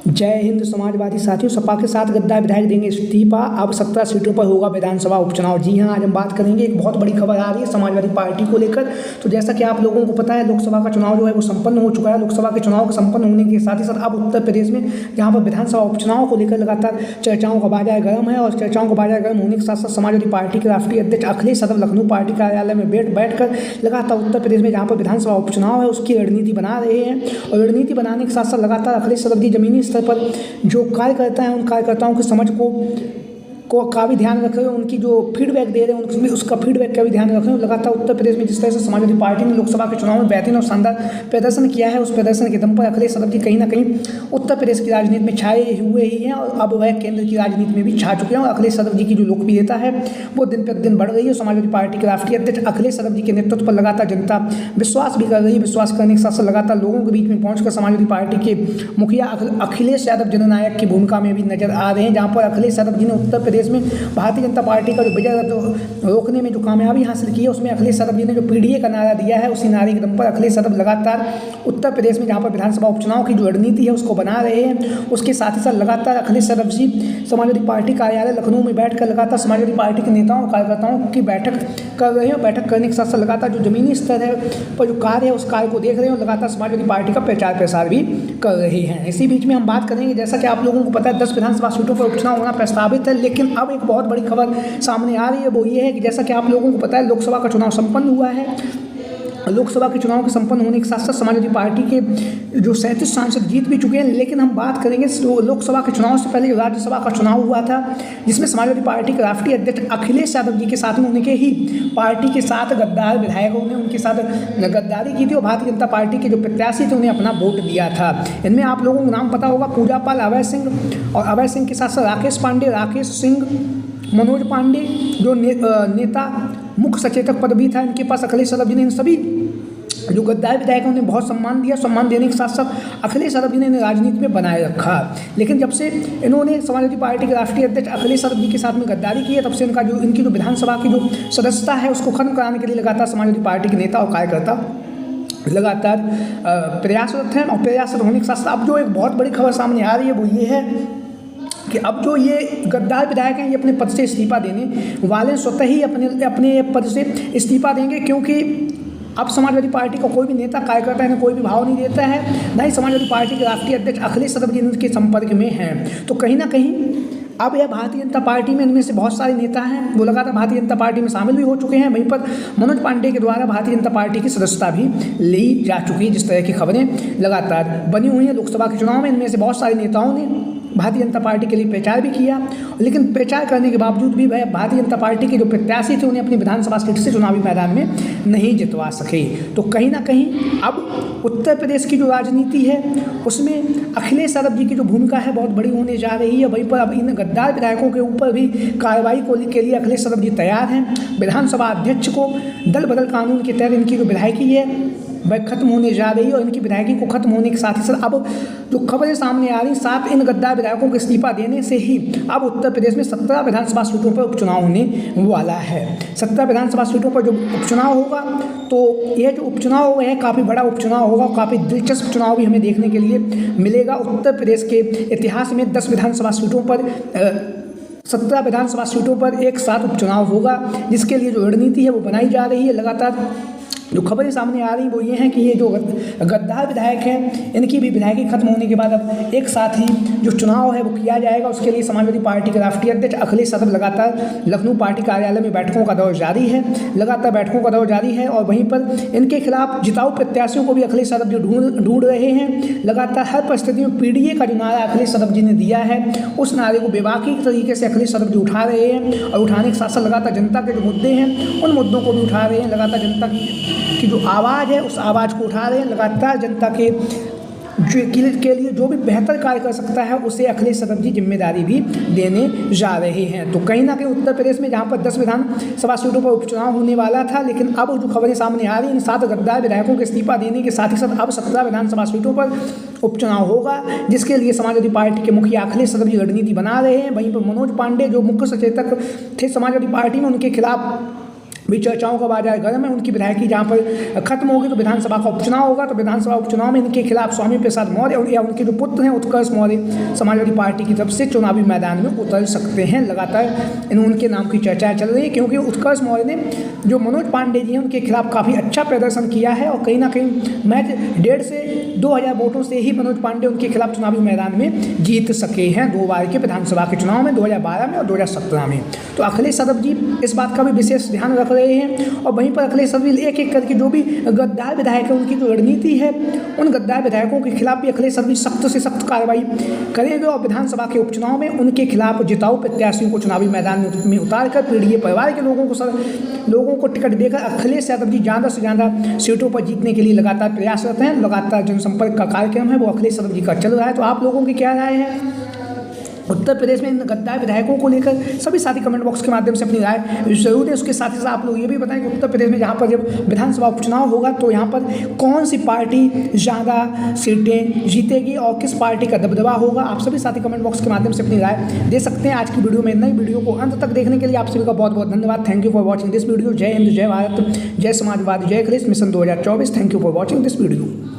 जय हिंद समाजवादी साथियों। सपा के साथ गद्दार विधायक देंगे इस्तीफा, अब 17 सीटों पर होगा विधानसभा उपचुनाव। जी हां, आज हम बात करेंगे, एक बहुत बड़ी खबर आ रही है समाजवादी पार्टी को लेकर। तो जैसा कि आप लोगों को पता है, लोकसभा का चुनाव जो है वो संपन्न हो चुका है। लोकसभा के चुनाव के संपन्न होने के साथ ही साथ अब उत्तर प्रदेश में जहाँ पर विधानसभा उपचुनाव को लेकर लगातार चर्चाओं का बाजार गर्म है, और चर्चाओं का बाजार गर्म होने के साथ साथ समाजवादी पार्टी के राष्ट्रीय अध्यक्ष अखिलेश यादव लखनऊ पार्टी कार्यालय में बैठकर लगातार उत्तर प्रदेश में जहाँ पर विधानसभा उपचुनाव है उसकी रणनीति बना रहे हैं। और रणनीति बनाने के साथ साथ लगातार अखिलेश यादव जी जमीनी स्तर पर जो कार्यकर्ता हैं उन कार्यकर्ताओं की समझ का भी ध्यान रख रहे हैं, उनकी जो फीडबैक दे रहे हैं उसका फीडबैक का भी ध्यान रख रहे हैं। लगातार उत्तर प्रदेश में जिस तरह से समाजवादी पार्टी ने लोकसभा के चुनाव में बेहतरीन और शानदार प्रदर्शन किया है, उस प्रदर्शन के दम पर अखिलेश यादव जी कहीं ना कहीं उत्तर प्रदेश की राजनीति में छाए हुए ही हैं, और अब वह केंद्र की राजनीति में भी छा चुके हैं। और अखिलेश यादव जी की जो लोकप्रियता है वो दिन प्रतिदिन बढ़ रही है। समाजवादी पार्टी के राष्ट्रीय अध्यक्ष अखिलेश यादव जी के नेतृत्व पर लगातार जनता विश्वास भी कर रही है। विश्वास करने के साथ साथ लगातार लोगों के बीच में पहुंचकर समाजवादी पार्टी के मुखिया अखिलेश यादव जननायक की भूमिका में भी नजर आ रहे हैं, जहां पर अखिलेश यादव जी ने उत्तर प्रदेश में भारतीय जनता पार्टी का जो विजय रोकने में जो कामयाबी हासिल की है, उसमें अखिलेश यादव जी ने जो पीडीए का नारा दिया है, उसी नारे के दम पर अखिलेश यादव लगातार उत्तर प्रदेश में जहां पर विधानसभा उपचुनाव की जो रणनीति है उसको बना रहे हैं। उसके साथ ही साथ लगातार अखिलेश यादव जी समाजवादी पार्टी कार्यालय लखनऊ में बैठकर लगातार समाजवादी पार्टी के नेताओं और कार्यकर्ताओं की बैठक कर रहे हैं। बैठक करने के साथ साथ लगातार जो जमीनी स्तर है पर जो कार्य है उस कार्य को देख रहे हैं, और लगातार समाजवादी पार्टी का प्रचार प्रसार भी कर रहे हैं। इसी बीच में हम बात करेंगे, जैसा कि आप लोगों को पता है 10 विधानसभा सीटों पर उपचुनाव होना प्रस्तावित है, लेकिन अब एक बहुत बड़ी खबर सामने आ रही है। वो ये है कि जैसा कि आप लोगों को पता है लोकसभा का चुनाव संपन्न हुआ है। लोकसभा के चुनाव के संपन्न होने के साथ साथ समाजवादी पार्टी के जो 37 सांसद जीत भी चुके हैं, लेकिन हम बात करेंगे लोकसभा के चुनाव से पहले जो राज्यसभा का चुनाव हुआ था, जिसमें समाजवादी पार्टी के राष्ट्रीय अध्यक्ष अखिलेश यादव जी के साथ में उनके ही पार्टी के साथ गद्दार विधायकों ने उनके साथ गद्दारी की थी, और भारतीय जनता पार्टी के जो प्रत्याशी थे उन्हें अपना वोट दिया था। इनमें आप लोगों को नाम पता होगा, पूजा पाल, अभय सिंह, और अभय सिंह के साथ साथ राकेश पांडे, राकेश सिंह, मनोज पांडे जो नेता मुख्य सचेतक पद भी था इनके पास। अखिलेश यादव जी ने इन सभी जो गद्दार विधायकों ने बहुत सम्मान दिया। सम्मान देने के साथ साथ अखिलेश यादव जी ने इन्हें राजनीति में बनाए रखा। लेकिन जब से इन्होंने समाजवादी पार्टी के राष्ट्रीय अध्यक्ष अखिलेश यादव जी के साथ में गद्दारी की है, तब से इनकी जो विधानसभा की जो सदस्यता है उसको खत्म कराने के लिए लगातार समाजवादी पार्टी के नेता और कार्यकर्ता लगातार प्रयासरत हैं। और प्रयासरत होने के साथ साथ अब जो एक बहुत बड़ी खबर सामने आ रही है वो ये है कि अब जो ये गद्दार विधायक हैं ये अपने पद से इस्तीफा देने वाले स्वतः ही अपने पद से इस्तीफा देंगे, क्योंकि अब समाजवादी पार्टी का कोई भी नेता कार्यकर्ता इन्हें कोई भी भाव नहीं देता है, ना ही समाजवादी पार्टी के राष्ट्रीय अध्यक्ष अखिलेश यादव जी इनके संपर्क में हैं। तो कहीं ना कहीं अब यह भारतीय जनता पार्टी में इनमें से बहुत सारे नेता हैं वो लगातार भारतीय जनता पार्टी में शामिल भी हो चुके हैं। वहीं पर मनोज पांडे के द्वारा भारतीय जनता पार्टी की सदस्यता भी ली जा चुकी है, जिस तरह की खबरें लगातार बनी हुई हैं। लोकसभा के चुनाव में इनमें से बहुत सारे नेताओं ने भारतीय जनता पार्टी के लिए प्रचार भी किया, लेकिन प्रचार करने के बावजूद भी वह भारतीय जनता पार्टी के जो प्रत्याशी थे उन्हें अपनी विधानसभा सीट से चुनावी मैदान में नहीं जितवा सके। तो कहीं ना कहीं अब उत्तर प्रदेश की जो राजनीति है उसमें अखिलेश यादव जी की जो भूमिका है बहुत बड़ी होने जा रही है। वहीं पर अब इन गद्दार विधायकों के ऊपर भी कार्रवाई के लिए अखिलेश यादव जी तैयार हैं। विधानसभा अध्यक्ष को दल बदल कानून के तहत इनकी जो विधायकी है वह खत्म होने जा रही है, और इनकी विधायकी को खत्म होने के साथ ही साथ अब जो खबरें सामने आ रही, साथ इन गद्दार विधायकों के इस्तीफा देने से ही अब उत्तर प्रदेश में 17 विधानसभा सीटों पर उपचुनाव होने वाला है। 17 विधानसभा सीटों पर जो उपचुनाव होगा, तो यह जो उपचुनाव होगा है काफ़ी बड़ा उपचुनाव होगा, काफ़ी दिलचस्प चुनाव भी हमें देखने के लिए मिलेगा। उत्तर प्रदेश के इतिहास में 10 विधानसभा सीटों पर 17 विधानसभा सीटों पर एक साथ उपचुनाव होगा, जिसके लिए जो रणनीति है वो बनाई जा रही है। लगातार जो खबरें सामने आ रही वो ये हैं कि ये जो गद्दार विधायक हैं इनकी भी विधायकी खत्म होने के बाद अब एक साथ ही जो चुनाव है वो किया जाएगा। उसके लिए समाजवादी पार्टी के राष्ट्रीय अध्यक्ष अखिलेश यादव लगातार लखनऊ पार्टी कार्यालय में बैठकों का दौर जारी है, लगातार बैठकों का दौर जारी है। और वहीं पर इनके खिलाफ जिताऊ प्रत्याशियों को भी अखिलेश यादव जी ढूंढ रहे हैं। लगातार हर परिस्थिति में पीडीए का जो नारा अखिलेश यादव जी ने दिया है उस नारे को बेबाकी तरीके से अखिलेश यादव जी उठा रहे हैं, और उठाने के साथ साथ लगातार जनता के जो मुद्दे हैं उन मुद्दों को भी उठा रहे हैं। लगातार जनता की जो आवाज़ है उस आवाज़ को उठा रहे हैं। लगातार जनता के लिए जो भी बेहतर कार्य कर सकता है उसे अखिलेश यादव जी जिम्मेदारी भी देने जा रहे हैं। तो कहीं ना कहीं उत्तर प्रदेश में जहां पर 10 विधानसभा सीटों पर उपचुनाव होने वाला था, लेकिन अब जो खबरें सामने आ रही हैं इन 7 गद्दार विधायकों के इस्तीफा देने के साथ ही साथ अब 17 विधानसभा सीटों पर उपचुनाव होगा, जिसके लिए समाजवादी पार्टी के मुखिया अखिलेश यादव जी रणनीति बना रहे हैं। वहीं पर मनोज पांडे जो मुख्य सचेतक थे समाजवादी पार्टी में, उनके खिलाफ भी चर्चाओं का बाजार गर्म है। उनकी विधायकी जहाँ पर खत्म होगी तो विधानसभा का उपचुनाव होगा, तो विधानसभा उपचुनाव में इनके खिलाफ स्वामी प्रसाद मौर्य या उनके जो पुत्र हैं उत्कर्ष मौर्य समाजवादी पार्टी की तरफ से चुनावी मैदान में उतर सकते हैं। लगातार उनके नाम की चर्चाएं चल रही है, क्योंकि उत्कर्ष मौर्य ने जो मनोज पांडे जी हैं उनके खिलाफ काफ़ी अच्छा प्रदर्शन किया है और कहीं ना कहीं मैच 1.5 से 2,000 वोटों से ही मनोज पांडे उनके खिलाफ चुनावी मैदान में जीत सके हैं 2 बार के विधानसभा के चुनाव में, 2012 में और 2017 में। तो अखिलेश यादव जी इस बात का भी विशेष ध्यान रख रहे हैं और वहीं पर अखिलेश यादव एक एक करके जो भी गद्दार विधायक है उनकी जो रणनीति है उन गद्दार विधायकों के खिलाफ भी अखिलेश यादव सख्त से सख्त कार्रवाई करेंगे और विधानसभा के उपचुनाव में उनके खिलाफ जिताऊ प्रत्याशियों को चुनावी मैदान में उतार कर पीड़ित परिवार के लोगों को टिकट देकर अखिलेश यादव जी ज़्यादा से ज़्यादा सीटों पर जीतने के लिए लगातार प्रयासरत हैं। लगातार जनसंपर्क का कार्यक्रम है वो अखिलेश यादव जी का चल रहा है। तो आप लोगों की क्या राय है उत्तर प्रदेश में इन गद्दार विधायकों को लेकर? सभी साथी कमेंट बॉक्स के माध्यम से अपनी राय जरूर दें। उसके साथ ही साथ आप लोग ये भी बताएं कि उत्तर प्रदेश में जहाँ पर जब विधानसभा उपचुनाव होगा तो यहाँ पर कौन सी पार्टी ज़्यादा सीटें जीतेगी और किस पार्टी का दबदबा होगा। आप सभी साथी कमेंट बॉक्स के माध्यम से अपनी राय दे सकते हैं। आज की वीडियो में नई वीडियो को अंत तक देखने के लिए आप सभी का बहुत बहुत धन्यवाद। Thank you for watching this video. जय हिंद, जय भारत, जय समाजवाद, जय Akhilesh mission 2024। Thank you for watching this video.